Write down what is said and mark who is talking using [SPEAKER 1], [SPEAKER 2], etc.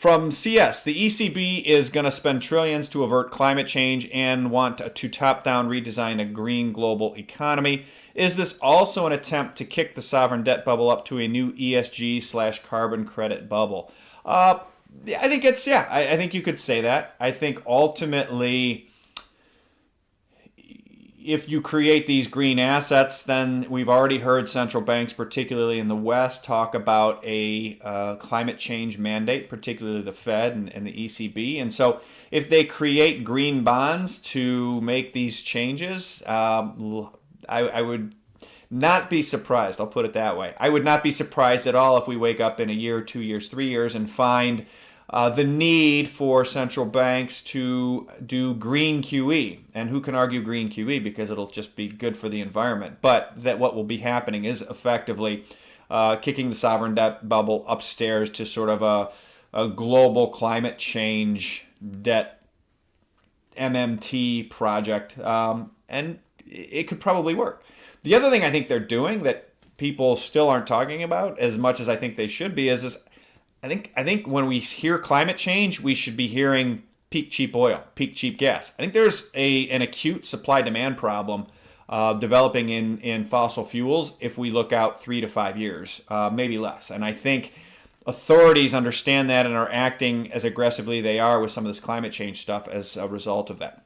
[SPEAKER 1] From CS, the ECB is going to spend trillions to avert climate change and want to top-down redesign a green global economy. Is this also an attempt to kick the sovereign debt bubble up to a new ESG/carbon credit bubble? I think I think you could say that. I think ultimately, if you create these green assets, then we've already heard central banks, particularly in the West, talk about a climate change mandate, particularly the Fed and the ECB. And so if they create green bonds to make these changes, I would not be surprised. I'll put it that way. I would not be surprised at all if we wake up in a year, 2 years, 3 years and find the need for central banks to do green QE. And who can argue green QE, because it'll just be good for the environment. But that what will be happening is effectively kicking the sovereign debt bubble upstairs to sort of a global climate change debt MMT project. And it could probably work. The other thing I think they're doing that people still aren't talking about as much as I think they should be is I think when we hear climate change, we should be hearing peak cheap oil, peak cheap gas. I think there's an acute supply-demand problem developing in fossil fuels if we look out 3 to 5 years, maybe less. And I think authorities understand that and are acting as aggressively they are with some of this climate change stuff as a result of that.